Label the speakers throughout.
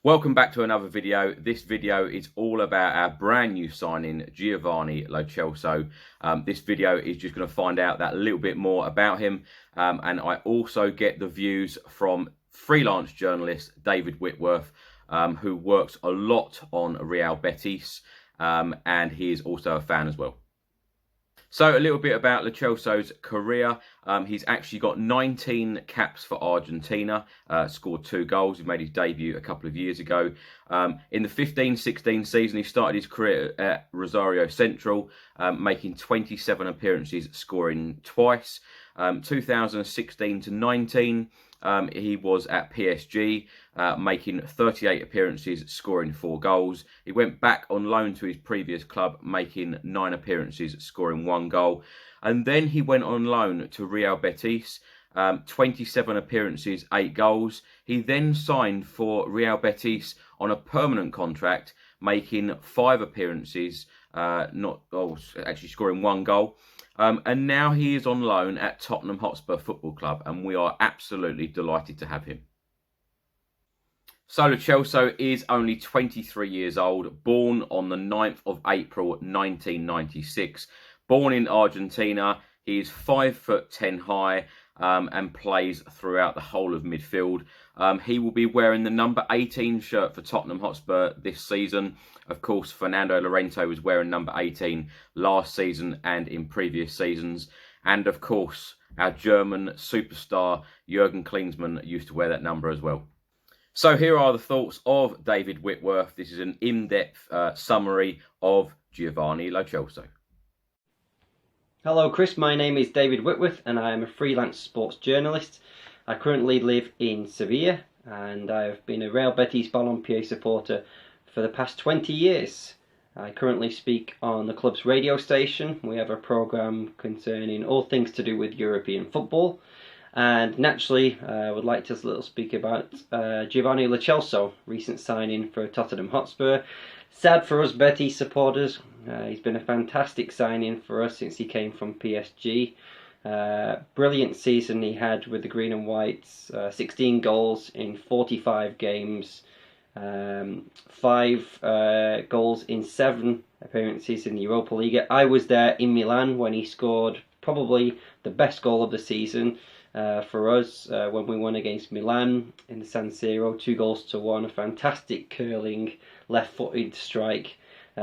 Speaker 1: Welcome back to another video. This video is all about our brand new signing, Giovani Lo Celso. This video is just going to find out that little bit more about him. And I also get the views from freelance journalist David Whitworth, who works a lot on Real Betis, and he is also a fan as well. So a little bit about Lo Celso's career. He's actually got 19 caps for Argentina, scored 2 goals. He made his debut a couple of years ago. In the 15-16 season, he started his career at Rosario Central, making 27 appearances, scoring twice. 2016 to 19, he was at PSG, making 38 appearances, scoring 4 goals. He went back on loan to his previous club, making 9 appearances, scoring 1 goal. And then he went on loan to Real Betis, 27 appearances, 8 goals. He then signed for Real Betis on a permanent contract, making 5 appearances, actually scoring 1 goal. And now he is on loan at Tottenham Hotspur Football Club, and we are absolutely delighted to have him. So Lo Celso is only 23 years old, born on the 9th of April 1996. Born in Argentina, he is 5'10" high, and plays throughout the whole of midfield. He will be wearing the number 18 shirt for Tottenham Hotspur this season. Of course, Fernando Llorente was wearing number 18 last season and in previous seasons. And of course, our German superstar Jurgen Klinsmann used to wear that number as well. So here are the thoughts of David Whitworth. This is an in-depth summary of Giovani Lo Celso.
Speaker 2: Hello Chris, my name is David Whitworth and I am a freelance sports journalist. I currently live in Sevilla and I have been a Real Betis Balompié supporter for the past 20 years. I currently speak on the club's radio station. We have a programme concerning all things to do with European football. And naturally, I would like to speak about Giovani Lo Celso, recent signing for Tottenham Hotspur. Sad for us Betis supporters. He's been a fantastic signing for us since he came from PSG. Brilliant season he had with the Green and Whites. 16 goals in 45 games. 5 goals in 7 appearances in the Europa League. I was there in Milan when he scored probably the best goal of the season for us when we won against Milan in the San Siro, 2-1. A fantastic curling left-footed strike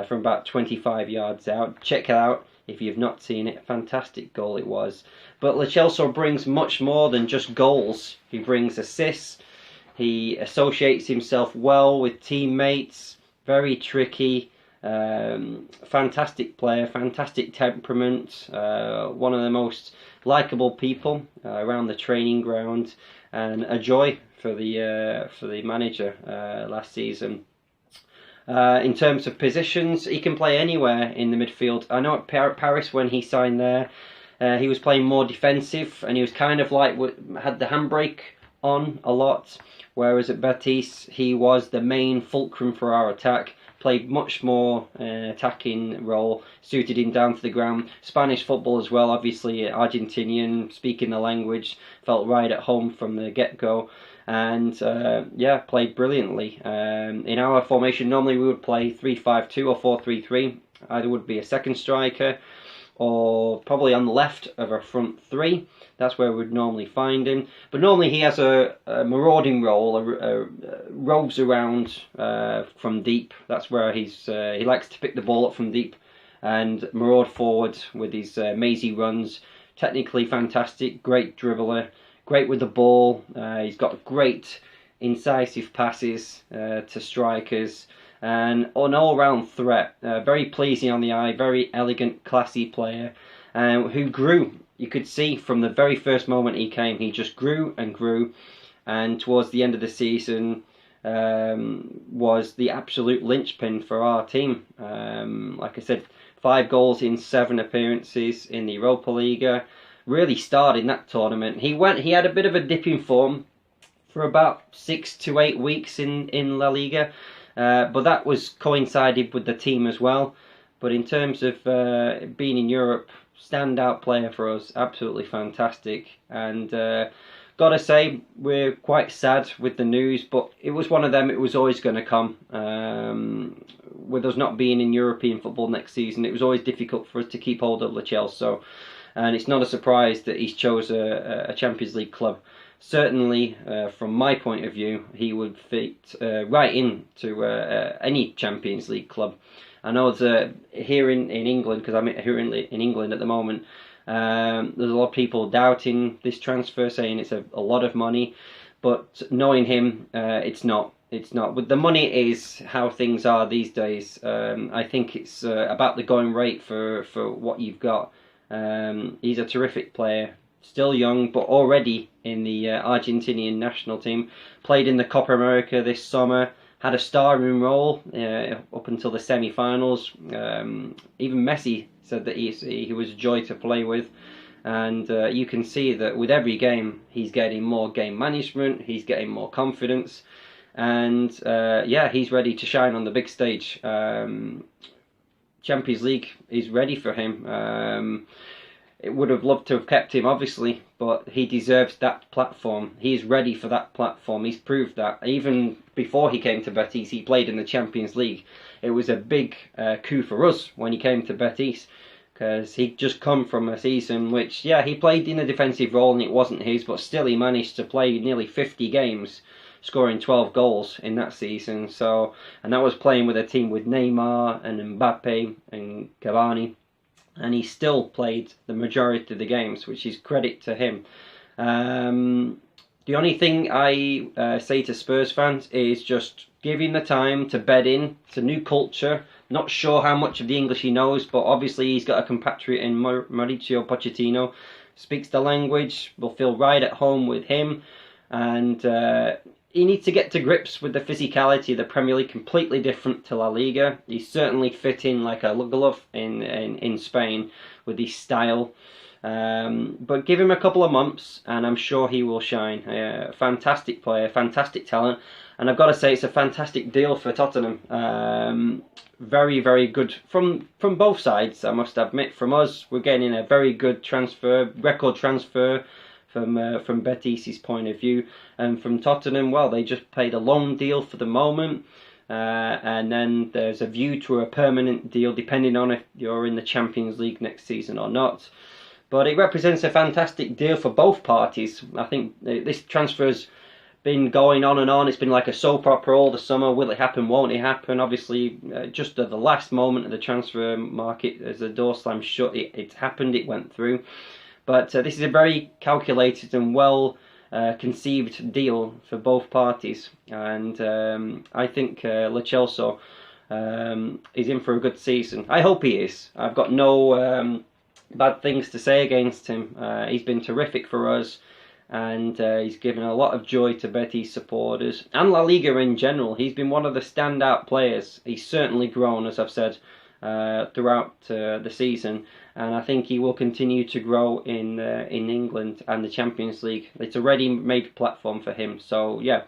Speaker 2: from about 25 yards out. Check it out if you've not seen it. A fantastic goal it was. But Lo Celso brings much more than just goals. He brings assists. He associates himself well with teammates. Very tricky. Fantastic player. Fantastic temperament. One of the most likeable people around the training ground, and a joy for the manager last season. In terms of positions, he can play anywhere in the midfield. I know at Paris when he signed there, he was playing more defensive and he was kind of like had the handbrake on a lot, whereas at Betis he was the main fulcrum for our attack. Played much more attacking role, suited him down to the ground. Spanish football as well, obviously Argentinian, speaking the language, felt right at home from the get-go. And yeah, played brilliantly. In our formation, normally we would play 3-5-2 or 4-3-3. Either would be a second striker or probably on the left of a front 3. That's where we'd normally find him. But normally he has a marauding role, roves around from deep. That's where he likes to pick the ball up from deep and maraud forward with his mazy runs. Technically fantastic, great dribbler, great with the ball. He's got great incisive passes to strikers and an all-round threat. Very pleasing on the eye, very elegant, classy player who grew. You could see from the very first moment he came, he just grew and grew, and towards the end of the season was the absolute linchpin for our team. Like I said, 5 goals in 7 appearances in the Europa League. Really starred in that tournament. He had a bit of a dip in form for about 6 to 8 weeks in La Liga, but that was coincided with the team as well. But in terms of being in Europe, standout player for us, absolutely fantastic, and Gotta say, we're quite sad with the news, but it was one of them, it was always going to come. With us not being in European football next season, it was always difficult for us to keep hold of Lo Celso. And it's not a surprise that he's chose a Champions League club. Certainly, from my point of view, he would fit right into any Champions League club. I know that here in England, because I'm here in England at the moment, there's a lot of people doubting this transfer, saying it's a lot of money. But knowing him, it's not. It's not. But the money is how things are these days. I think it's about the going rate for what you've got. He's a terrific player. Still young, but already in the Argentinian national team. Played in the Copa America this summer. Had a starring role up until the semi-finals. Even Messi said that he was a joy to play with. And you can see that with every game, he's getting more game management. He's getting more confidence. And yeah, he's ready to shine on the big stage. Champions League is ready for him. It would have loved to have kept him, obviously, but he deserves that platform. He's ready for that platform. He's proved that. Even before he came to Betis, he played in the Champions League. It was a big coup for us when he came to Betis, because he'd just come from a season which, yeah, he played in a defensive role and it wasn't his, but still he managed to play nearly 50 games, scoring 12 goals in that season. So, and that was playing with a team with Neymar and Mbappe and Giovani. And he still played the majority of the games, which is credit to him. The only thing I say to Spurs fans is just give him the time to bed in. It's a new culture. Not sure how much of the English he knows, but obviously he's got a compatriot in Mauricio Pochettino. Speaks the language, will feel right at home with him. And he needs to get to grips with the physicality of the Premier League, completely different to La Liga. He's certainly fit in like a glove in Spain with his style. But give him a couple of months and I'm sure he will shine. Fantastic player, fantastic talent. And I've got to say it's a fantastic deal for Tottenham. Very, very good from both sides, I must admit. From us, we're getting a very good transfer, record transfer, from Betis' point of view, and from Tottenham, well, they just paid a loan deal for the moment, and then there's a view to a permanent deal depending on if you're in the Champions League next season or not. But it represents a fantastic deal for both parties. I think this transfer's been going on and on. It's been like a soap opera all the summer. Will it happen? Won't it happen? Obviously, just at the last moment of the transfer market, as the door slammed shut, it happened. It went through. But this is a very calculated and well conceived deal for both parties. And I think Lo Celso is in for a good season. I hope he is. I've got no bad things to say against him. He's been terrific for us. And he's given a lot of joy to Betis supporters. And La Liga in general. He's been one of the standout players. He's certainly grown, as I've said, throughout the season. And I think he will continue to grow in England and the Champions League. It's a ready-made platform for him. So, yeah,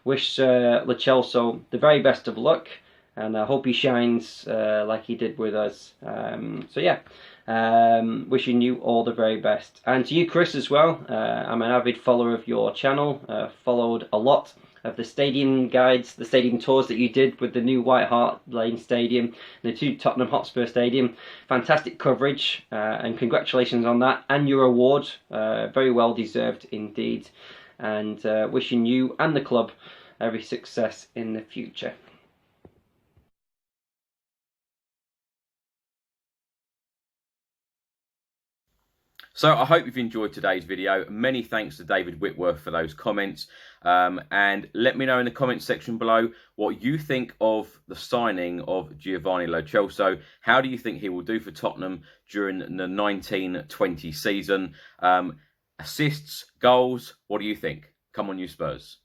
Speaker 2: wish Lo Celso the very best of luck. And I hope he shines like he did with us. So, yeah, wishing you all the very best. And to you, Chris, as well. I'm an avid follower of your channel. Followed a lot of the stadium guides, the stadium tours that you did with the new White Hart Lane Stadium, the two Tottenham Hotspur Stadium. Fantastic coverage, and congratulations on that and your award. Very well deserved indeed. And wishing you and the club every success in the future.
Speaker 1: So I hope you've enjoyed today's video. Many thanks to David Whitworth for those comments. And let me know in the comments section below what you think of the signing of Giovani Lo Celso. How do you think he will do for Tottenham during the 19-20 season? Assists, goals, what do you think? Come on, you Spurs.